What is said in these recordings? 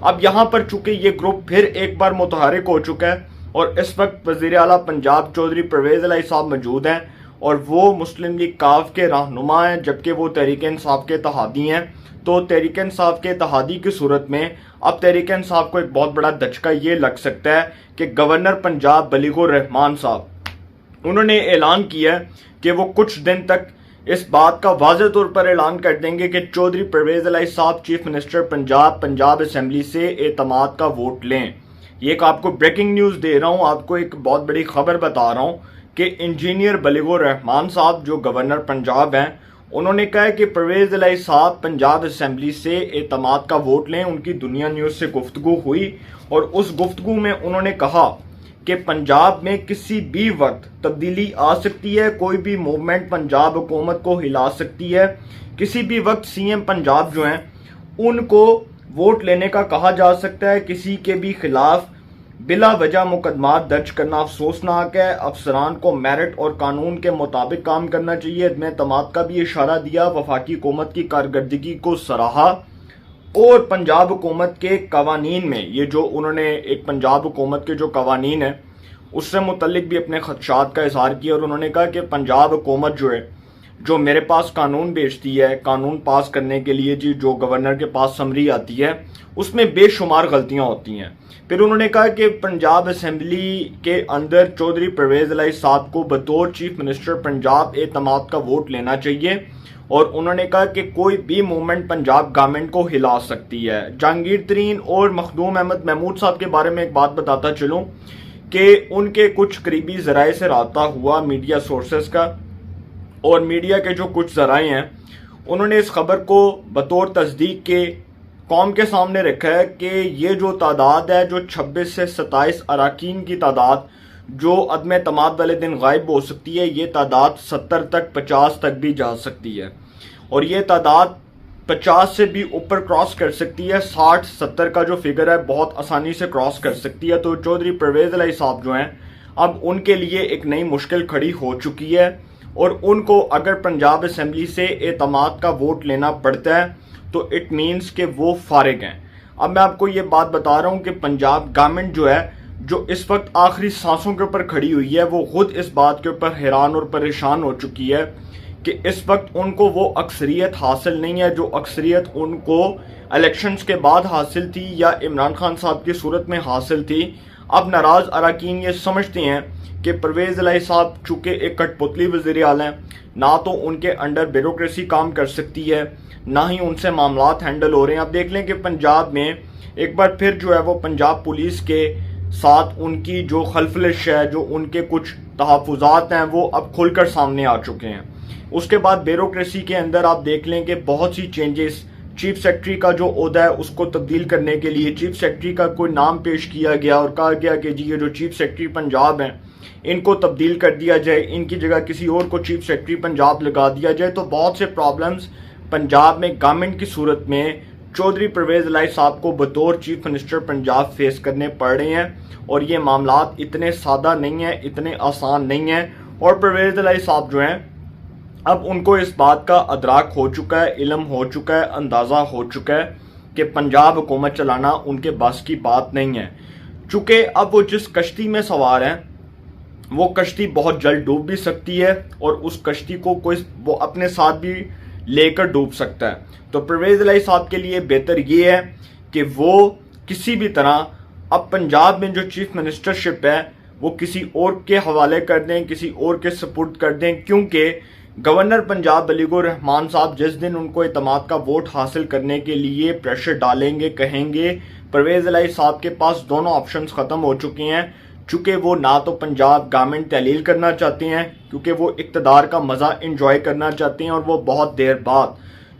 اب یہاں پر چونکہ یہ گروپ پھر ایک بار متحرک ہو چکا ہے اور اس وقت وزیر اعلیٰ پنجاب چودھری پرویز الہی صاحب موجود ہیں اور وہ مسلم لیگ کاف کے رہنما ہیں جبکہ وہ تحریک انصاف کے اتحادی ہیں. تو تحریک انصاف کے اتحادی کی صورت میں اب تحریک انصاف کو ایک بہت بڑا دھچکا یہ لگ سکتا ہے کہ گورنر پنجاب بلیغ الرحمان صاحب انہوں نے اعلان کیا کہ وہ کچھ دن تک اس بات کا واضح طور پر اعلان کر دیں گے کہ چودھری پرویز الہی صاحب چیف منسٹر پنجاب اسمبلی سے اعتماد کا ووٹ لیں. یہ ایک آپ کو بریکنگ نیوز دے رہا ہوں, آپ کو ایک بہت بڑی خبر بتا رہا ہوں کہ انجینئر بلیغ الرحمان صاحب جو گورنر پنجاب ہیں انہوں نے کہا کہ پرویز الہی صاحب پنجاب اسمبلی سے اعتماد کا ووٹ لیں. ان کی دنیا نیوز سے گفتگو ہوئی اور اس گفتگو میں انہوں نے کہا کہ پنجاب میں کسی بھی وقت تبدیلی آ سکتی ہے, کوئی بھی موومنٹ پنجاب حکومت کو ہلا سکتی ہے, کسی بھی وقت سی ایم پنجاب جو ہیں ان کو ووٹ لینے کا کہا جا سکتا ہے, کسی کے بھی خلاف بلا وجہ مقدمات درج کرنا افسوسناک ہے, افسران کو میرٹ اور قانون کے مطابق کام کرنا چاہیے. عدم اعتماد کا بھی اشارہ دیا, وفاقی حکومت کی کارکردگی کو سراہا اور پنجاب حکومت کے قوانین میں یہ جو انہوں نے ایک پنجاب حکومت کے جو قوانین ہیں اس سے متعلق بھی اپنے خدشات کا اظہار کیا اور انہوں نے کہا کہ پنجاب حکومت جو ہے جو میرے پاس قانون بھیجتی ہے قانون پاس کرنے کے لیے جی جو گورنر کے پاس سمری آتی ہے اس میں بے شمار غلطیاں ہوتی ہیں. پھر انہوں نے کہا کہ پنجاب اسمبلی کے اندر چودھری پرویز الہی صاحب کو بطور چیف منسٹر پنجاب اعتماد کا ووٹ لینا چاہیے اور انہوں نے کہا کہ کوئی بھی موومنٹ پنجاب گورنمنٹ کو ہلا سکتی ہے. جہانگیر ترین اور مخدوم احمد محمود صاحب کے بارے میں ایک بات بتاتا چلوں کہ ان کے کچھ قریبی ذرائع سے رابطہ ہوا میڈیا سورسز کا اور میڈیا کے جو کچھ ذرائع ہیں انہوں نے اس خبر کو بطور تصدیق کے قوم کے سامنے رکھا ہے کہ یہ جو تعداد ہے جو 26 سے 27 اراکین کی تعداد جو عدم اعتماد والے دن غائب ہو سکتی ہے یہ تعداد 70 تک 50 تک بھی جا سکتی ہے اور یہ تعداد 50 سے بھی اوپر کراس کر سکتی ہے, 60-70 کا جو فگر ہے بہت آسانی سے کراس کر سکتی ہے. تو چودھری پرویز الہی صاحب جو ہیں اب ان کے لیے ایک نئی مشکل کھڑی ہو چکی ہے اور ان کو اگر پنجاب اسمبلی سے اعتماد کا ووٹ لینا پڑتا ہے تو اٹ مینس کہ وہ فارغ ہیں. اب میں آپ کو یہ بات بتا رہا ہوں کہ پنجاب گورنمنٹ جو ہے جو اس وقت آخری سانسوں کے اوپر کھڑی ہوئی ہے وہ خود اس بات کے اوپر حیران اور پریشان ہو چکی ہے کہ اس وقت ان کو وہ اکثریت حاصل نہیں ہے جو اکثریت ان کو الیکشنز کے بعد حاصل تھی یا عمران خان صاحب کی صورت میں حاصل تھی. اب ناراض اراکین یہ سمجھتے ہیں کہ پرویز الہی صاحب چونکہ ایک کٹ پتلی وزیر اعلیٰ ہیں, نہ تو ان کے انڈر بیوروکریسی کام کر سکتی ہے نہ ہی ان سے معاملات ہینڈل ہو رہے ہیں. اب دیکھ لیں کہ پنجاب میں ایک بار پھر جو ہے وہ پنجاب پولیس کے ساتھ ان کی جو خلفلش ہے جو ان کے کچھ تحفظات ہیں وہ اب کھل کر سامنے آ چکے ہیں. اس کے بعد بیوروکریسی کے اندر آپ دیکھ لیں کہ بہت سی چینجز, چیف سیکرٹری کا جو عہدہ ہے اس کو تبدیل کرنے کے لیے چیف سیکرٹری کا کوئی نام پیش کیا گیا اور کہا گیا کہ جی یہ جو چیف سیکرٹری پنجاب ہیں ان کو تبدیل کر دیا جائے, ان کی جگہ کسی اور کو چیف سیکرٹری پنجاب لگا دیا جائے. تو بہت سے پرابلمز پنجاب میں گورنمنٹ کی صورت میں چودھری پرویز الہی صاحب کو بطور چیف منسٹر پنجاب فیس کرنے پڑ رہے ہیں اور یہ معاملات اتنے سادہ نہیں ہیں, اتنے آسان نہیں ہیں. اور پرویز الہی صاحب جو ہیں اب ان کو اس بات کا ادراک ہو چکا ہے, علم ہو چکا ہے, اندازہ ہو چکا ہے کہ پنجاب حکومت چلانا ان کے بس کی بات نہیں ہے. چونکہ اب وہ جس کشتی میں سوار ہیں وہ کشتی بہت جلد ڈوب بھی سکتی ہے اور اس کشتی کو کوئی وہ اپنے ساتھ بھی لے کر ڈوب سکتا ہے. تو پرویز الہی صاحب کے لیے بہتر یہ ہے کہ وہ کسی بھی طرح اب پنجاب میں جو چیف منسٹرشپ ہے وہ کسی اور کے حوالے کر دیں, کسی اور کے سپرد کر دیں, کیونکہ گورنر پنجاب بلیغ الرحمان صاحب جس دن ان کو اعتماد کا ووٹ حاصل کرنے کے لیے پریشر ڈالیں گے, کہیں گے, پرویز الہی صاحب کے پاس دونوں آپشنز ختم ہو چکے ہیں. چونکہ وہ نہ تو پنجاب گورنمنٹ تحلیل کرنا چاہتے ہیں کیونکہ وہ اقتدار کا مزہ انجوائے کرنا چاہتے ہیں اور وہ بہت دیر بعد,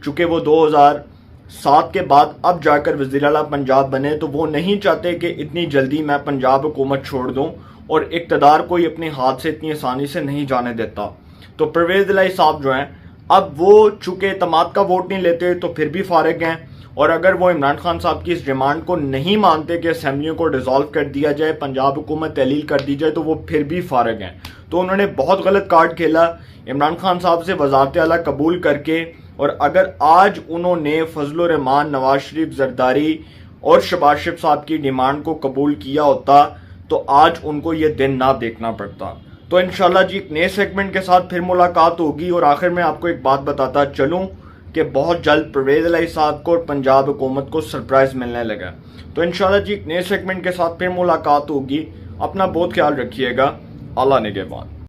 چونکہ وہ 2007 کے بعد اب جا کر وزیر اعلیٰ پنجاب بنے, تو وہ نہیں چاہتے کہ اتنی جلدی میں پنجاب حکومت چھوڑ دوں اور اقتدار کوئی اپنے ہاتھ سے اتنی آسانی سے نہیں جانے دیتا. تو پرویز الہی صاحب جو ہیں اب وہ چونکہ اعتماد کا ووٹ نہیں لیتے تو پھر بھی فارغ ہیں, اور اگر وہ عمران خان صاحب کی اس ڈیمانڈ کو نہیں مانتے کہ اسمبلیوں کو ڈیزالو کر دیا جائے, پنجاب حکومت تحلیل کر دی جائے, تو وہ پھر بھی فارغ ہیں. تو انہوں نے بہت غلط کارڈ کھیلا عمران خان صاحب سے وزارت اعلیٰ قبول کر کے, اور اگر آج انہوں نے فضل الرحمان, نواز شریف زرداری اور شہباز شریف صاحب کی ڈیمانڈ کو قبول کیا ہوتا تو آج ان کو یہ دن نہ دیکھنا پڑتا. تو انشاءاللہ جی ایک نئے سیگمنٹ کے ساتھ پھر ملاقات ہوگی. اور آخر میں آپ کو ایک بات بتاتا چلوں کہ بہت جلد پرویز الہی صاحب کو اور پنجاب حکومت کو سرپرائز ملنے لگا. تو انشاءاللہ جی ایک نئے سیگمنٹ کے ساتھ پھر ملاقات ہوگی. اپنا بہت خیال رکھیے گا. اللہ نگہبان.